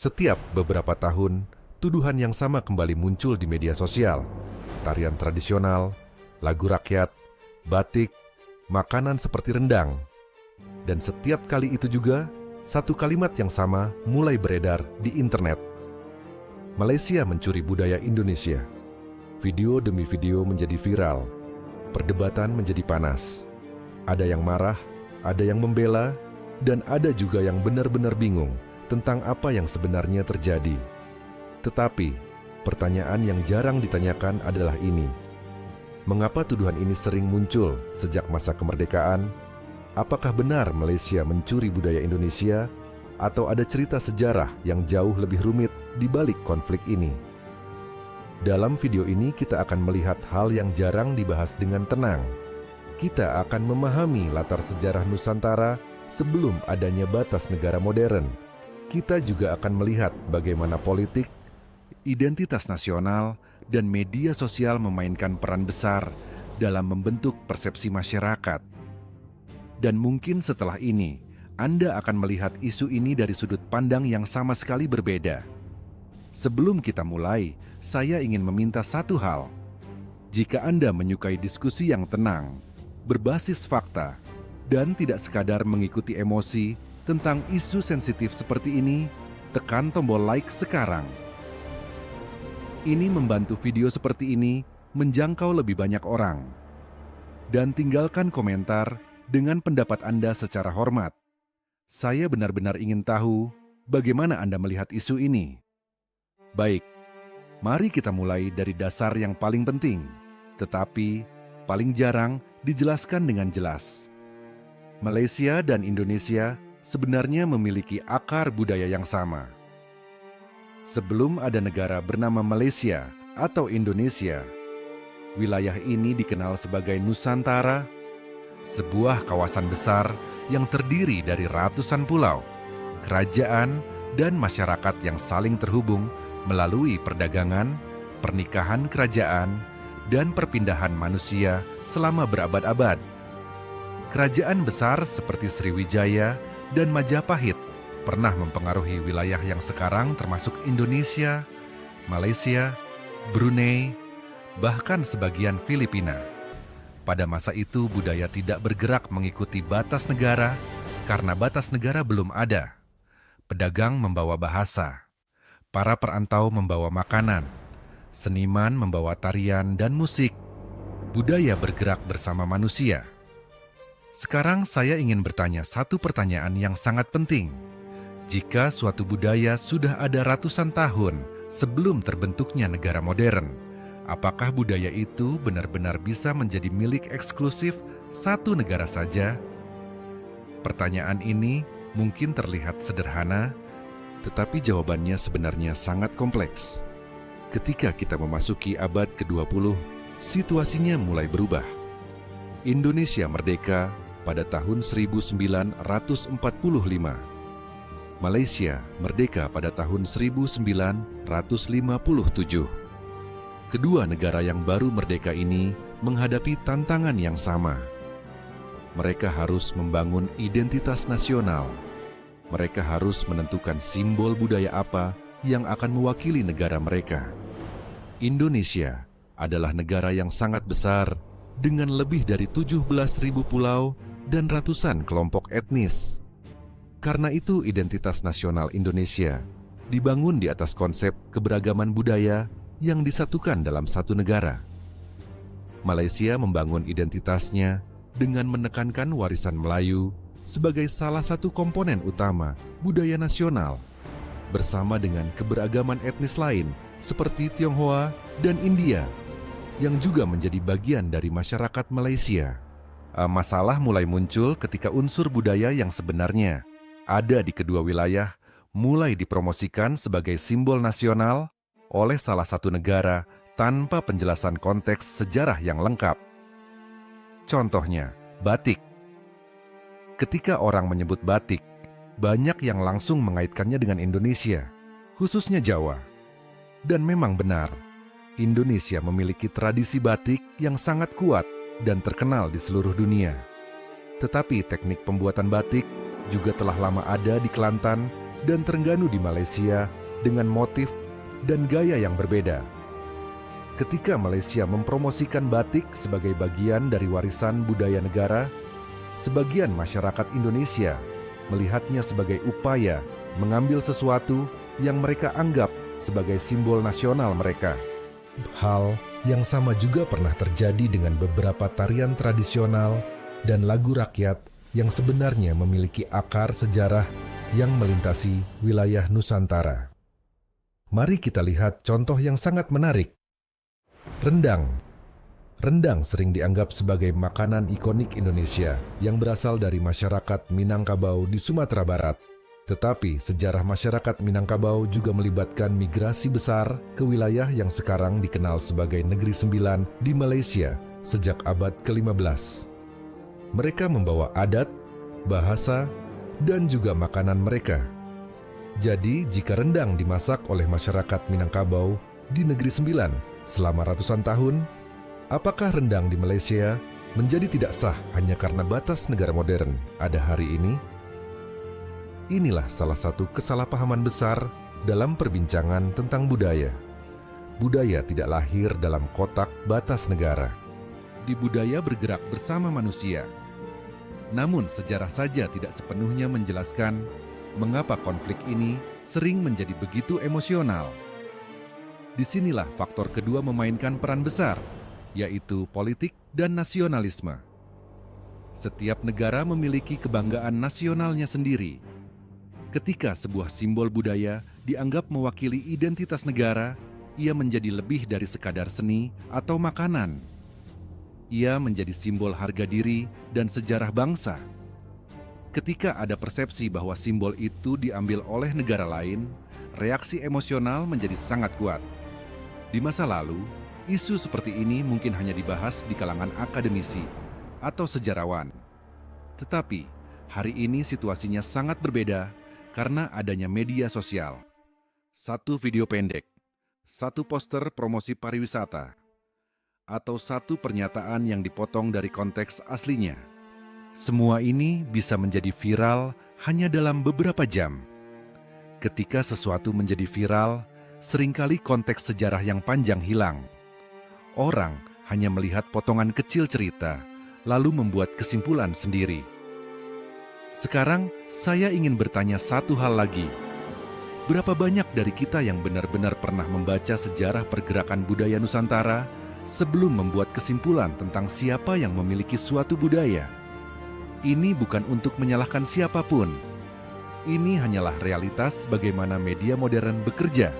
Setiap beberapa tahun, tuduhan yang sama kembali muncul di media sosial. Tarian tradisional, lagu rakyat, batik, makanan seperti rendang. Dan setiap kali itu juga, satu kalimat yang sama mulai beredar di internet. Malaysia mencuri budaya Indonesia. Video demi video menjadi viral. Perdebatan menjadi panas. Ada yang marah, ada yang membela, dan ada juga yang benar-benar bingung tentang apa yang sebenarnya terjadi. Tetapi, pertanyaan yang jarang ditanyakan adalah ini. Mengapa tuduhan ini sering muncul sejak masa kemerdekaan? Apakah benar Malaysia mencuri budaya Indonesia? Atau ada cerita sejarah yang jauh lebih rumit di balik konflik ini? Dalam video ini kita akan melihat hal yang jarang dibahas dengan tenang. Kita akan memahami latar sejarah Nusantara sebelum adanya batas negara modern. Kita juga akan melihat bagaimana politik, identitas nasional, dan media sosial memainkan peran besar dalam membentuk persepsi masyarakat. Dan mungkin setelah ini, Anda akan melihat isu ini dari sudut pandang yang sama sekali berbeda. Sebelum kita mulai, saya ingin meminta satu hal. Jika Anda menyukai diskusi yang tenang, berbasis fakta, dan tidak sekadar mengikuti emosi tentang isu sensitif seperti ini, tekan tombol like sekarang. Ini membantu video seperti ini menjangkau lebih banyak orang. Dan tinggalkan komentar dengan pendapat Anda secara hormat. Saya benar-benar ingin tahu bagaimana Anda melihat isu ini. Baik, mari kita mulai dari dasar yang paling penting, tetapi paling jarang dijelaskan dengan jelas. Malaysia dan Indonesia sebenarnya memiliki akar budaya yang sama. Sebelum ada negara bernama Malaysia atau Indonesia, wilayah ini dikenal sebagai Nusantara, sebuah kawasan besar yang terdiri dari ratusan pulau, kerajaan, dan masyarakat yang saling terhubung melalui perdagangan, pernikahan kerajaan, dan perpindahan manusia selama berabad-abad. Kerajaan besar seperti Sriwijaya dan Majapahit pernah mempengaruhi wilayah yang sekarang termasuk Indonesia, Malaysia, Brunei, bahkan sebagian Filipina. Pada masa itu budaya tidak bergerak mengikuti batas negara karena batas negara belum ada. Pedagang membawa bahasa, para perantau membawa makanan, seniman membawa tarian dan musik. Budaya bergerak bersama manusia. Sekarang saya ingin bertanya satu pertanyaan yang sangat penting. Jika suatu budaya sudah ada ratusan tahun sebelum terbentuknya negara modern, apakah budaya itu benar-benar bisa menjadi milik eksklusif satu negara saja? Pertanyaan ini mungkin terlihat sederhana, tetapi jawabannya sebenarnya sangat kompleks. Ketika kita memasuki abad ke-20, situasinya mulai berubah. Indonesia merdeka pada tahun 1945. Malaysia merdeka pada tahun 1957. Kedua negara yang baru merdeka ini menghadapi tantangan yang sama. Mereka harus membangun identitas nasional. Mereka harus menentukan simbol budaya apa yang akan mewakili negara mereka. Indonesia adalah negara yang sangat besar dengan lebih dari 17.000 pulau dan ratusan kelompok etnis. Karena itu identitas nasional Indonesia dibangun di atas konsep keberagaman budaya yang disatukan dalam satu negara. Malaysia membangun identitasnya dengan menekankan warisan Melayu sebagai salah satu komponen utama budaya nasional, bersama dengan keberagaman etnis lain seperti Tionghoa dan India, yang juga menjadi bagian dari masyarakat Malaysia. Masalah mulai muncul ketika unsur budaya yang sebenarnya ada di kedua wilayah mulai dipromosikan sebagai simbol nasional oleh salah satu negara tanpa penjelasan konteks sejarah yang lengkap. Contohnya, batik. Ketika orang menyebut batik, banyak yang langsung mengaitkannya dengan Indonesia, khususnya Jawa. Dan memang benar, Indonesia memiliki tradisi batik yang sangat kuat dan terkenal di seluruh dunia. Tetapi teknik pembuatan batik juga telah lama ada di Kelantan dan Terengganu di Malaysia dengan motif dan gaya yang berbeda. Ketika Malaysia mempromosikan batik sebagai bagian dari warisan budaya negara, sebagian masyarakat Indonesia melihatnya sebagai upaya mengambil sesuatu yang mereka anggap sebagai simbol nasional mereka. Hal yang sama juga pernah terjadi dengan beberapa tarian tradisional dan lagu rakyat yang sebenarnya memiliki akar sejarah yang melintasi wilayah Nusantara. Mari kita lihat contoh yang sangat menarik. Rendang. Rendang sering dianggap sebagai makanan ikonik Indonesia yang berasal dari masyarakat Minangkabau di Sumatera Barat. Tetapi sejarah masyarakat Minangkabau juga melibatkan migrasi besar ke wilayah yang sekarang dikenal sebagai Negeri Sembilan di Malaysia sejak abad ke-15. Mereka membawa adat, bahasa, dan juga makanan mereka. Jadi, jika rendang dimasak oleh masyarakat Minangkabau di Negeri Sembilan selama ratusan tahun, apakah rendang di Malaysia menjadi tidak sah hanya karena batas negara modern ada hari ini? Inilah salah satu kesalahpahaman besar dalam perbincangan tentang budaya. Budaya tidak lahir dalam kotak batas negara. Di budaya bergerak bersama manusia. Namun sejarah saja tidak sepenuhnya menjelaskan mengapa konflik ini sering menjadi begitu emosional. Disinilah faktor kedua memainkan peran besar, yaitu politik dan nasionalisme. Setiap negara memiliki kebanggaan nasionalnya sendiri. Ketika sebuah simbol budaya dianggap mewakili identitas negara, ia menjadi lebih dari sekadar seni atau makanan. Ia menjadi simbol harga diri dan sejarah bangsa. Ketika ada persepsi bahwa simbol itu diambil oleh negara lain, reaksi emosional menjadi sangat kuat. Di masa lalu, isu seperti ini mungkin hanya dibahas di kalangan akademisi atau sejarawan. Tetapi, hari ini situasinya sangat berbeda karena adanya media sosial. Satu video pendek, satu poster promosi pariwisata, atau satu pernyataan yang dipotong dari konteks aslinya. Semua ini bisa menjadi viral hanya dalam beberapa jam. Ketika sesuatu menjadi viral, seringkali konteks sejarah yang panjang hilang. Orang hanya melihat potongan kecil cerita, lalu membuat kesimpulan sendiri. Sekarang, saya ingin bertanya satu hal lagi. Berapa banyak dari kita yang benar-benar pernah membaca sejarah pergerakan budaya Nusantara sebelum membuat kesimpulan tentang siapa yang memiliki suatu budaya? Ini bukan untuk menyalahkan siapapun. Ini hanyalah realitas bagaimana media modern bekerja.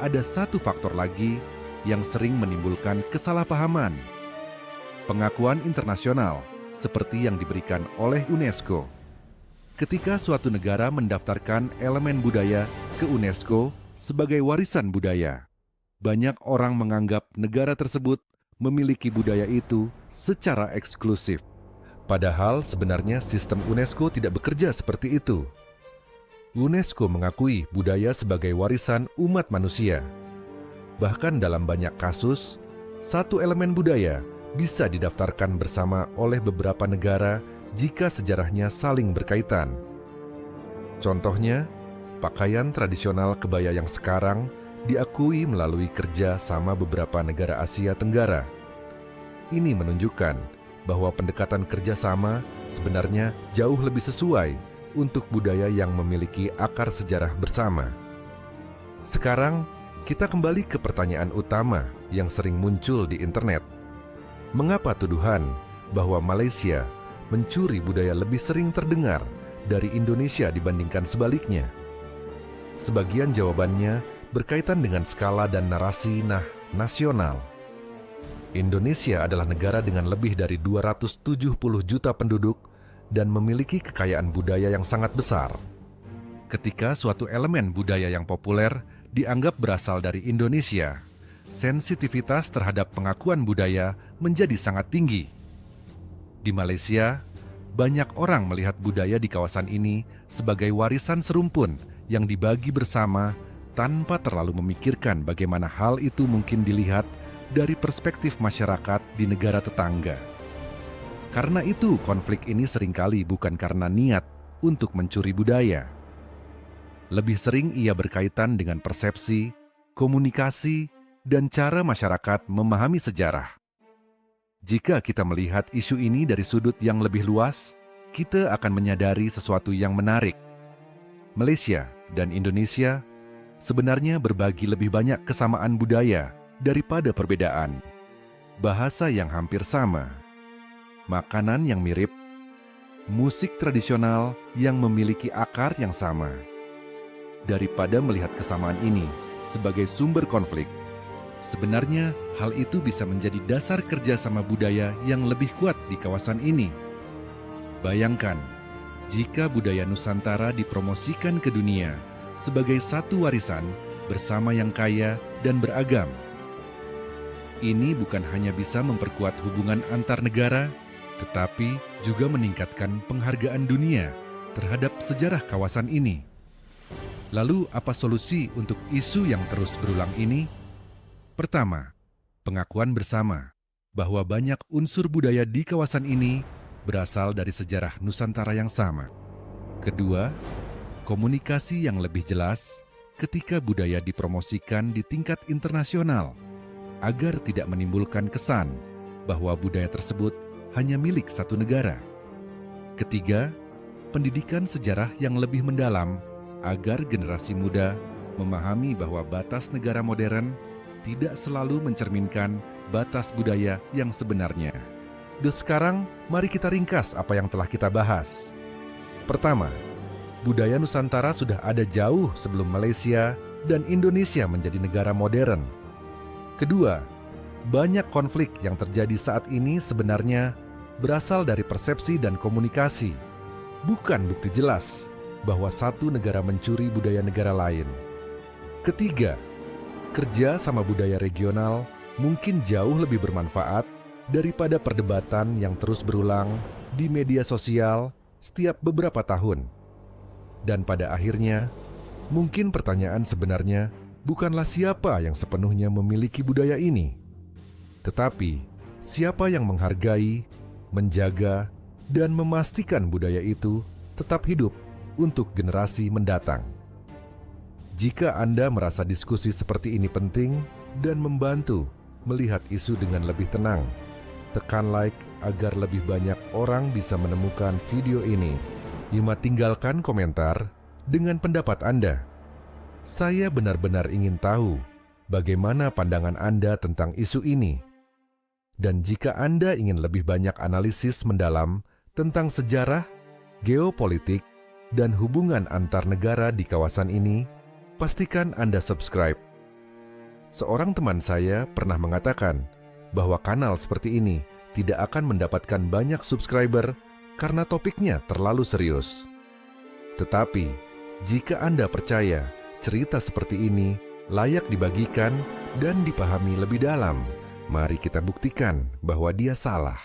Ada satu faktor lagi yang sering menimbulkan kesalahpahaman. Pengakuan internasional, seperti yang diberikan oleh UNESCO. Ketika suatu negara mendaftarkan elemen budaya ke UNESCO sebagai warisan budaya, banyak orang menganggap negara tersebut memiliki budaya itu secara eksklusif. Padahal sebenarnya sistem UNESCO tidak bekerja seperti itu. UNESCO mengakui budaya sebagai warisan umat manusia. Bahkan dalam banyak kasus, satu elemen budaya bisa didaftarkan bersama oleh beberapa negara jika sejarahnya saling berkaitan. Contohnya, pakaian tradisional kebaya yang sekarang diakui melalui kerja sama beberapa negara Asia Tenggara. Ini menunjukkan bahwa pendekatan kerjasama sebenarnya jauh lebih sesuai untuk budaya yang memiliki akar sejarah bersama. Sekarang, kita kembali ke pertanyaan utama yang sering muncul di internet. Mengapa tuduhan bahwa Malaysia mencuri budaya lebih sering terdengar dari Indonesia dibandingkan sebaliknya? Sebagian jawabannya berkaitan dengan skala dan narasi nasional. Indonesia adalah negara dengan lebih dari 270 juta penduduk dan memiliki kekayaan budaya yang sangat besar. Ketika suatu elemen budaya yang populer dianggap berasal dari Indonesia, sensitivitas terhadap pengakuan budaya menjadi sangat tinggi. Di Malaysia, banyak orang melihat budaya di kawasan ini sebagai warisan serumpun yang dibagi bersama tanpa terlalu memikirkan bagaimana hal itu mungkin dilihat dari perspektif masyarakat di negara tetangga. Karena itu, konflik ini seringkali bukan karena niat untuk mencuri budaya. Lebih sering ia berkaitan dengan persepsi, komunikasi, dan cara masyarakat memahami sejarah. Jika kita melihat isu ini dari sudut yang lebih luas, kita akan menyadari sesuatu yang menarik. Malaysia dan Indonesia sebenarnya berbagi lebih banyak kesamaan budaya daripada perbedaan. Bahasa yang hampir sama, makanan yang mirip, musik tradisional yang memiliki akar yang sama. Daripada melihat kesamaan ini sebagai sumber konflik, sebenarnya hal itu bisa menjadi dasar kerjasama budaya yang lebih kuat di kawasan ini. Bayangkan, jika budaya Nusantara dipromosikan ke dunia sebagai satu warisan bersama yang kaya dan beragam. Ini bukan hanya bisa memperkuat hubungan antar negara, tetapi juga meningkatkan penghargaan dunia terhadap sejarah kawasan ini. Lalu, apa solusi untuk isu yang terus berulang ini? Pertama, pengakuan bersama bahwa banyak unsur budaya di kawasan ini berasal dari sejarah Nusantara yang sama. Kedua, komunikasi yang lebih jelas ketika budaya dipromosikan di tingkat internasional, agar tidak menimbulkan kesan bahwa budaya tersebut hanya milik satu negara. Ketiga, pendidikan sejarah yang lebih mendalam agar generasi muda memahami bahwa batas negara modern tidak selalu mencerminkan batas budaya yang sebenarnya. Sekarang, mari kita ringkas apa yang telah kita bahas. Pertama, budaya Nusantara sudah ada jauh sebelum Malaysia dan Indonesia menjadi negara modern. Kedua, banyak konflik yang terjadi saat ini sebenarnya berasal dari persepsi dan komunikasi, bukan bukti jelas bahwa satu negara mencuri budaya negara lain. Ketiga, kerja sama budaya regional mungkin jauh lebih bermanfaat daripada perdebatan yang terus berulang di media sosial setiap beberapa tahun. Dan pada akhirnya, mungkin pertanyaan sebenarnya bukanlah siapa yang sepenuhnya memiliki budaya ini, tetapi siapa yang menghargai, menjaga, dan memastikan budaya itu tetap hidup untuk generasi mendatang. Jika Anda merasa diskusi seperti ini penting dan membantu melihat isu dengan lebih tenang, tekan like agar lebih banyak orang bisa menemukan video ini. Tinggalkan komentar dengan pendapat Anda. Saya benar-benar ingin tahu bagaimana pandangan Anda tentang isu ini. Dan jika Anda ingin lebih banyak analisis mendalam tentang sejarah, geopolitik, dan hubungan antar negara di kawasan ini, pastikan Anda subscribe. Seorang teman saya pernah mengatakan bahwa kanal seperti ini tidak akan mendapatkan banyak subscriber karena topiknya terlalu serius. Tetapi, jika Anda percaya cerita seperti ini layak dibagikan dan dipahami lebih dalam, mari kita buktikan bahwa dia salah.